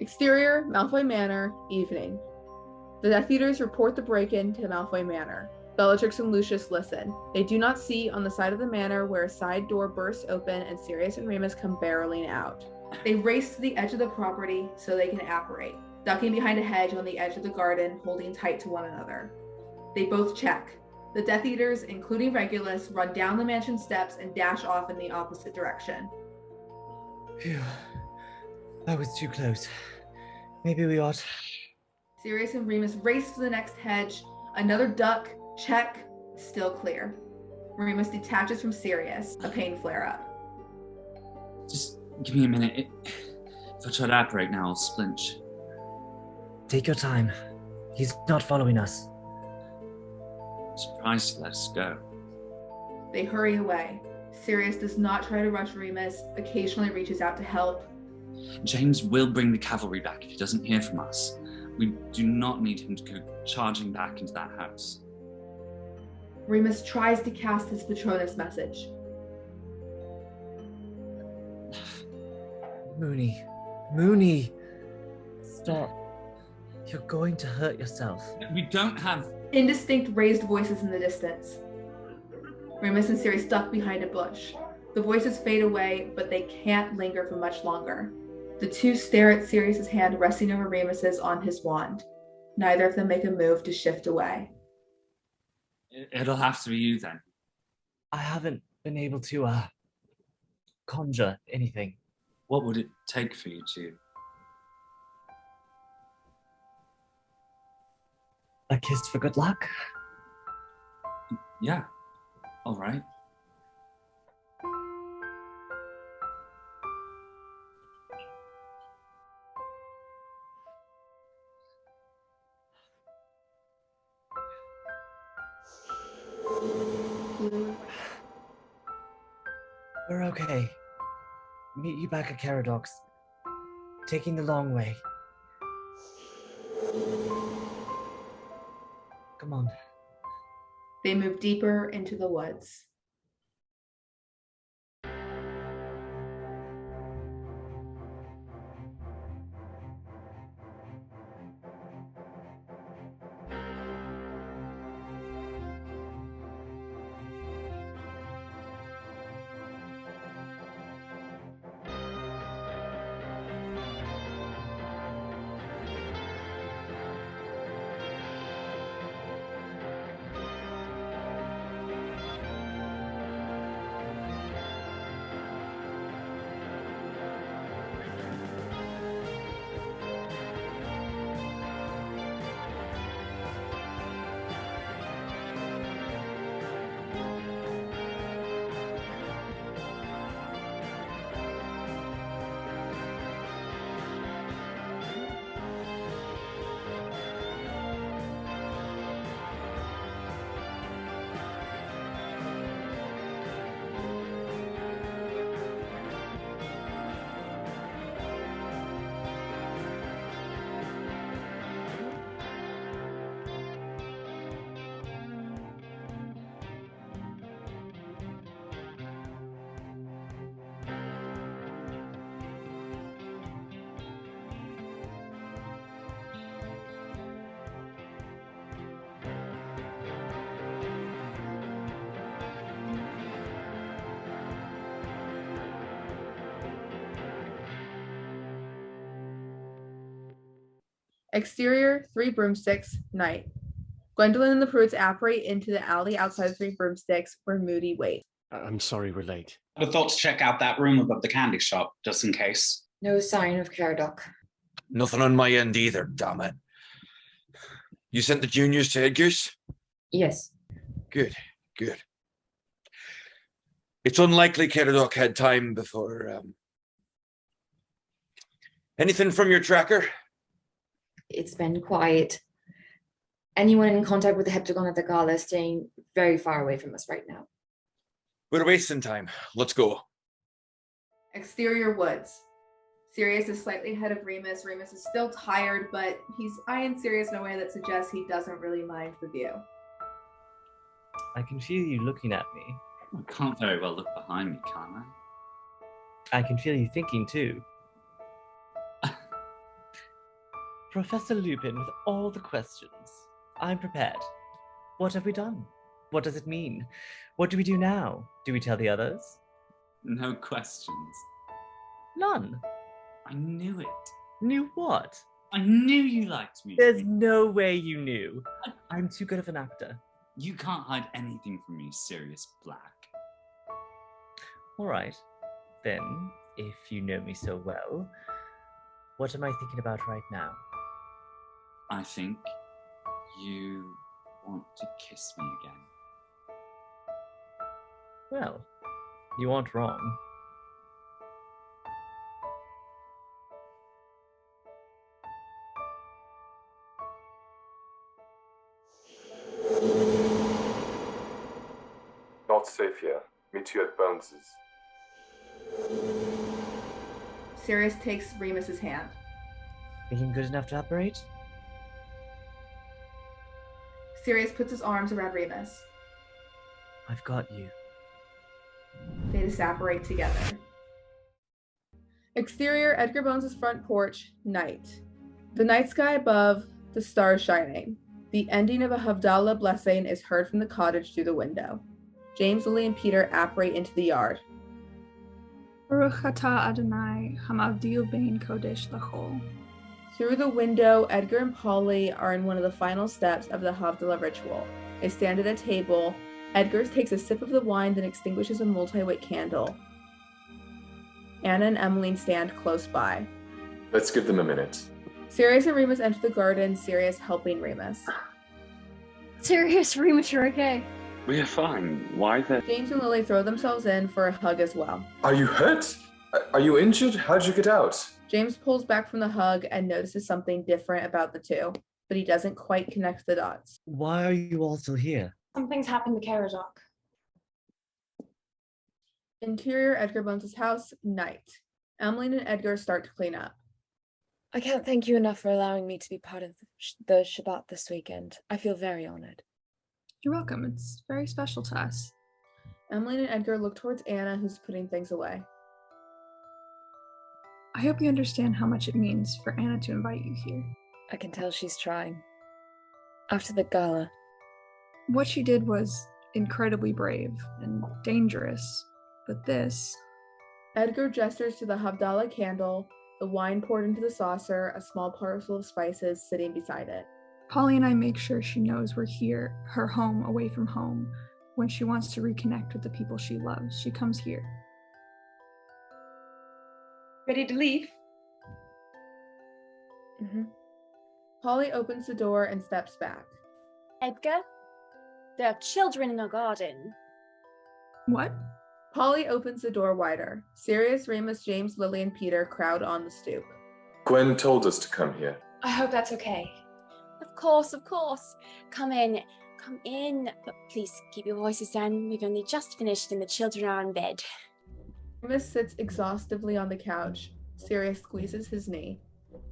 Exterior, Malfoy Manor, evening. The Death Eaters report the break-in to Malfoy Manor. Bellatrix and Lucius listen. They do not see on the side of the manor where a side door bursts open and Sirius and Remus come barreling out. They race to the edge of the property so they can apparate, ducking behind a hedge on the edge of the garden, holding tight to one another. They both check. The Death Eaters, including Regulus, run down the mansion steps and dash off in the opposite direction. Phew. That was too close. Maybe we ought... Sirius and Remus race to the next hedge. Another duck, check, still clear. Remus detaches from Sirius, a pain flare-up. Just give me a minute. If I try to apparate now, I'll splinch. Take your time. He's not following us. I'm surprised he let us go. They hurry away. Sirius does not try to rush Remus, occasionally reaches out to help. James will bring the cavalry back if he doesn't hear from us. We do not need him to go charging back into that house. Remus tries to cast his Patronus message. Mooney, stop. You're going to hurt yourself. We don't have... Indistinct raised voices in the distance. Remus and Sirius duck behind a bush. The voices fade away, but they can't linger for much longer. The two stare at Sirius's hand resting over Remus's on his wand. Neither of them make a move to shift away. It'll have to be you then. I haven't been able to, conjure anything. What would it take for you to? A kiss for good luck? Yeah, all right. We're okay. Meet you back at Caradox. Taking the long way. Come on. They move deeper into the woods. Exterior, 3 broomsticks, night. Gwendolyn and the Prewetts apparate into the alley outside the 3 broomsticks where Moody waits. I'm sorry we're late. I'd have thought to check out that room above the candy shop, just in case. No sign of Caradoc. Nothing on my end either, damn it. You sent the juniors to Headgoose? Yes. Good. It's unlikely Caradoc had time before... Anything from your tracker? It's been quiet. Anyone in contact with the Heptagon at the gala is staying very far away from us right now. We're wasting time. Let's go. Exterior woods. Sirius is slightly ahead of Remus. Remus is still tired, but he's eyeing Sirius in a way that suggests he doesn't really mind the view. I can feel you looking at me. I can't very well look behind me, can I? I can feel you thinking too. Professor Lupin with all the questions. I'm prepared. What have we done? What does it mean? What do we do now? Do we tell the others? No questions. None. I knew it. Knew what? I knew you liked me. There's no way you knew. I'm too good of an actor. You can't hide anything from me, Sirius Black. All right. Then, if you know me so well, what am I thinking about right now? I think you want to kiss me again. Well, you aren't wrong. Not safe here. Meet you at Bones's. Sirius takes Remus's hand. Feeling good enough to operate? Sirius puts his arms around Remus. I've got you. They disapparate together. Exterior, Edgar Bones' front porch, night. The night sky above, the stars shining. The ending of a Havdalah blessing is heard from the cottage through the window. James, Lily, and Peter apparate into the yard. Baruch atah Adonai, hamavdil bein kodesh lachol. Through the window, Edgar and Polly are in one of the final steps of the Havdalah ritual. They stand at a table. Edgar takes a sip of the wine, then extinguishes a multi-wick candle. Anna and Emmeline stand close by. Let's give them a minute. Sirius and Remus enter the garden, Sirius helping Remus. Sirius, Remus, you're okay. We are fine. Why the... James and Lily throw themselves in for a hug as well. Are you hurt? Are you injured? How'd you get out? James pulls back from the hug and notices something different about the two, but he doesn't quite connect the dots. Why are you all still here? Something's happened to Caradoc. Interior, Edgar Bones' house, night. Emmeline and Edgar start to clean up. I can't thank you enough for allowing me to be part of the Shabbat this weekend. I feel very honored. You're welcome. It's very special to us. Emmeline and Edgar look towards Anna, who's putting things away. I hope you understand how much it means for Anna to invite you here. I can tell she's trying. After the gala. What she did was incredibly brave and dangerous, but this... Edgar gestures to the Havdalah candle, the wine poured into the saucer, a small parcel of spices sitting beside it. Polly and I make sure she knows we're here, her home away from home. When she wants to reconnect with the people she loves, she comes here. Ready to leave? Mm-hmm. Polly opens the door and steps back. Edgar, there are children in our garden. What? Polly opens the door wider. Sirius, Remus, James, Lily, and Peter crowd on the stoop. Gwen told us to come here. I hope that's okay. Of course. Come in. But please keep your voices down. We've only just finished and the children are in bed. Remus sits exhaustively on the couch. Sirius squeezes his knee.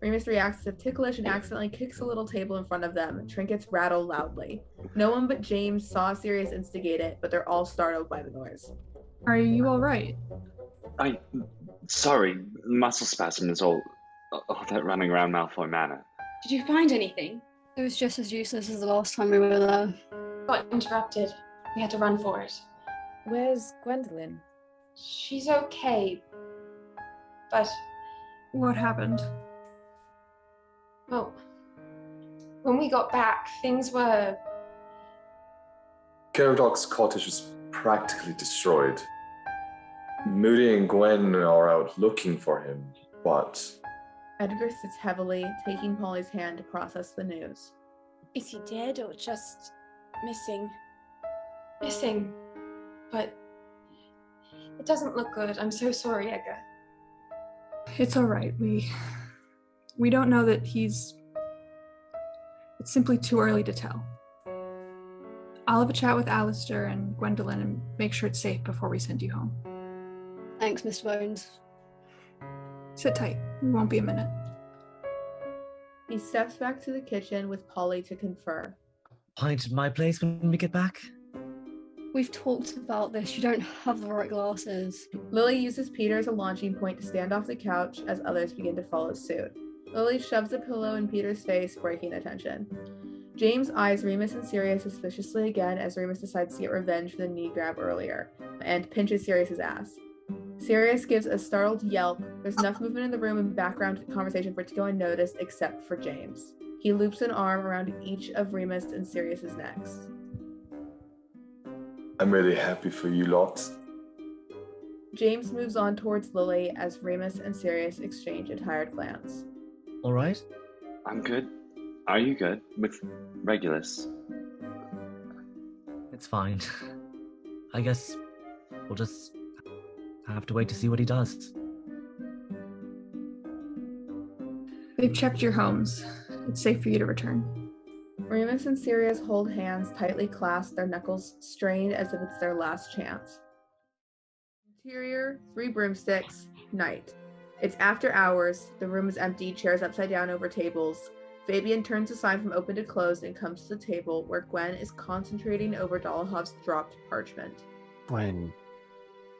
Remus reacts as if ticklish and accidentally kicks a little table in front of them. Trinkets rattle loudly. No one but James saw Sirius instigate it, but they're all startled by the noise. Are you all right? Sorry, muscle spasm is all that running around Malfoy Manor. Did you find anything? It was just as useless as the last time we were there. Got interrupted. We had to run for it. Where's Gwendolyn? She's okay. But... What happened? Well, when we got back, things were... Caradoc's cottage was practically destroyed. Moody and Gwen are out looking for him, but... Edgar sits heavily, taking Polly's hand to process the news. Is he dead or just missing? Missing. But it doesn't look good. I'm so sorry, Edgar. It's all right. We don't know that he's... It's simply too early to tell. I'll have a chat with Alistair and Gwendolyn and make sure it's safe before we send you home. Thanks, Mr. Bones. Sit tight. We won't be a minute. He steps back to the kitchen with Polly to confer. Pint at my place when we get back? We've talked about this. You don't have the right glasses. Lily uses Peter as a launching point to stand off the couch as others begin to follow suit. Lily shoves a pillow in Peter's face, breaking the tension. James eyes Remus and Sirius suspiciously again as Remus decides to get revenge for the knee grab earlier, and pinches Sirius's ass. Sirius gives a startled yelp. There's enough movement in the room and background conversation for it to go unnoticed, except for James. He loops an arm around each of Remus and Sirius's necks. I'm really happy for you lot. James moves on towards Lily as Remus and Sirius exchange a tired glance. All right? I'm good. Are you good with Regulus? It's fine. I guess we'll just have to wait to see what he does. They've checked your homes. It's safe for you to return. Remus and Sirius hold hands tightly clasped, their knuckles strained as if it's their last chance. Interior, 3 broomsticks, night. It's after hours. The room is empty, chairs upside down over tables. Fabian turns aside from open to closed and comes to the table where Gwen is concentrating over Dolahov's dropped parchment. Gwen,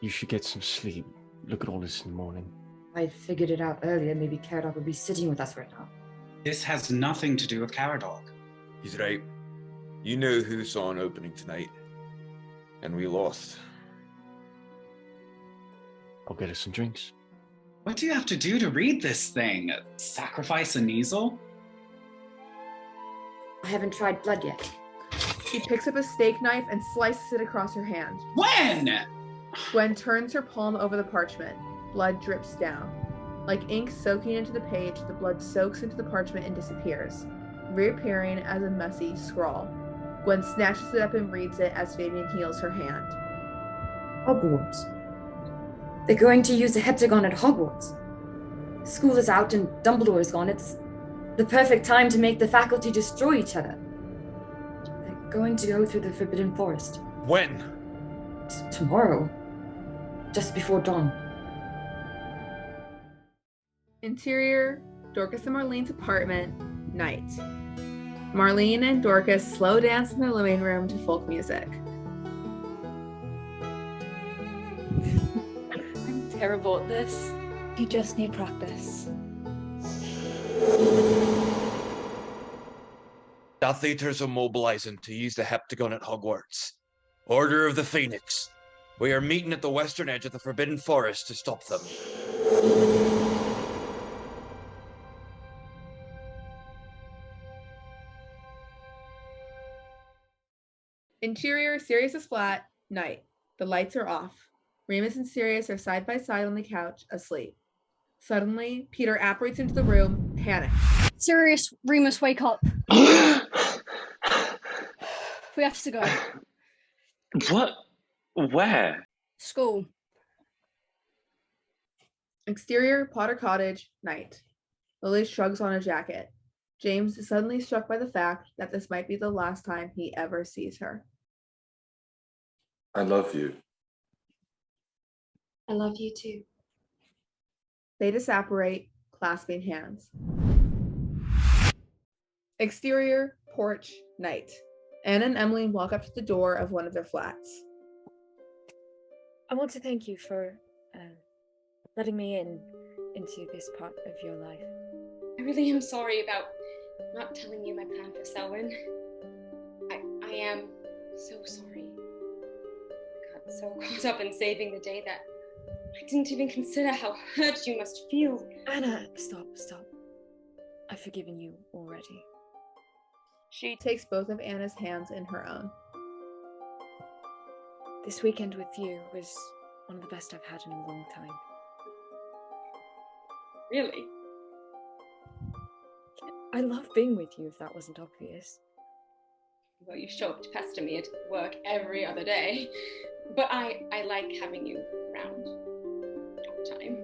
you should get some sleep. Look at all this in the morning. I figured it out earlier. Maybe Caradog would be sitting with us right now. This has nothing to do with Caradog. He's right. You know who saw an opening tonight. And we lost. I'll get us some drinks. What do you have to do to read this thing? Sacrifice an easel? I haven't tried blood yet. She picks up a steak knife and slices it across her hand. When? Gwen turns her palm over the parchment. Blood drips down. Like ink soaking into the page, the blood soaks into the parchment and disappears, reappearing as a messy scrawl. Gwen snatches it up and reads it as Fabian heals her hand. Hogwarts. They're going to use the heptagon at Hogwarts. School is out and Dumbledore is gone. It's the perfect time to make the faculty destroy each other. They're going to go through the Forbidden Forest. When? Tomorrow. Just before dawn. Interior, Dorcas and Marlene's apartment, night. Marlene and Dorcas slow dance in their living room to folk music. I'm terrible at this. You just need practice. Death Eaters are mobilizing to use the heptagon at Hogwarts. Order of the Phoenix. We are meeting at the western edge of the Forbidden Forest to stop them. Interior, Sirius's flat, night. The lights are off. Remus and Sirius are side by side on the couch, asleep. Suddenly, Peter apparates into the room, panicked. Sirius, Remus, wake up. We have to go. What? Where? School. Exterior, Potter Cottage, night. Lily shrugs on a jacket. James is suddenly struck by the fact that this might be the last time he ever sees her. I love you. I love you too. They disapparate, clasping hands. Exterior, porch, night. Anne and Emily walk up to the door of one of their flats. I want to thank you for letting me into this part of your life. I really am sorry about not telling you my plan for Selwyn. I am so sorry. I got so caught up in saving the day that I didn't even consider how hurt you must feel. Anna, stop. I've forgiven you already. She takes both of Anna's hands in her own. This weekend with you was one of the best I've had in a long time. Really? I love being with you, if that wasn't obvious. Well, you show up to pester me at work every other day. But I like having you around all the time.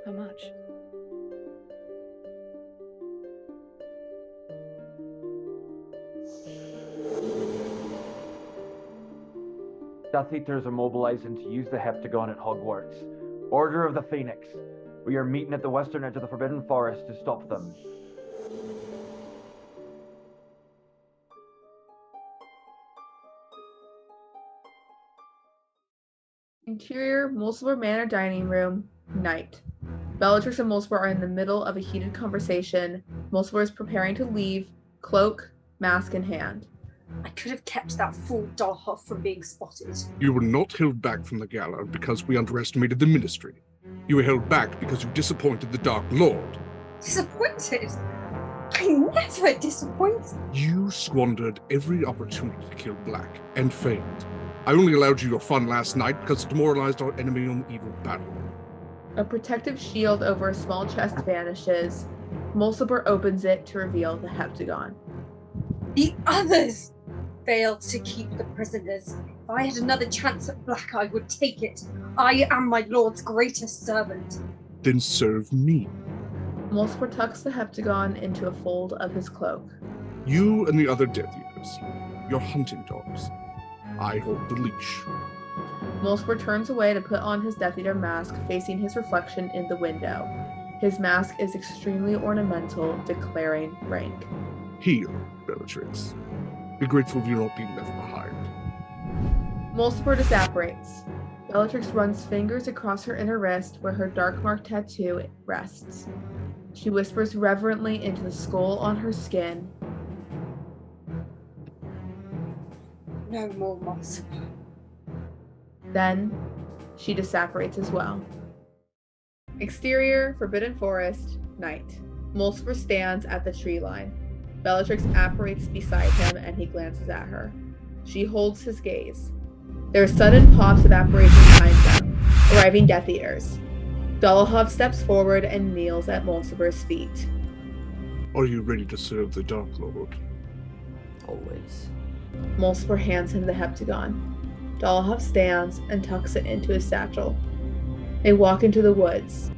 How much? Death Eaters are mobilizing to use the heptagon at Hogwarts. Order of the Phoenix. We are meeting at the western edge of the Forbidden Forest to stop them. Interior, Mulciber Manor dining room, night. Bellatrix and Mulciber are in the middle of a heated conversation. Mulciber is preparing to leave, cloak, mask in hand. I could have kept that fool Dalhoff from being spotted. You were not held back from the gala because we underestimated the Ministry. You were held back because you disappointed the Dark Lord. Disappointed? I never disappoint. You squandered every opportunity to kill Black, and failed. I only allowed you your fun last night because it demoralized our enemy on the eve of battle. A protective shield over a small chest vanishes. Mulciber opens it to reveal the heptagon. The others failed to keep the prisoners. If I had another chance at Black, I would take it. I am my lord's greatest servant. Then serve me. Mulciber tucks the heptagon into a fold of his cloak. You and the other Death Eaters, your hunting dogs. I hold the leash. Mulciber turns away to put on his Death Eater mask, facing his reflection in the window. His mask is extremely ornamental, declaring rank. Heal, Bellatrix. Be grateful you're not being left behind. Mulciber disapparates. Bellatrix runs fingers across her inner wrist where her dark mark tattoo rests. She whispers reverently into the skull on her skin. No more Mulciber. Then, she disapparates as well. Exterior, Forbidden Forest, night. Mulciber stands at the tree line. Bellatrix apparates beside him and he glances at her. She holds his gaze. There are sudden pops of apparition behind them, arriving Death Eaters. Dalhoff steps forward and kneels at Mulciber's feet. Are you ready to serve the Dark Lord? Always. Mulciber hands him the heptagon. Dalhoff stands and tucks it into his satchel. They walk into the woods.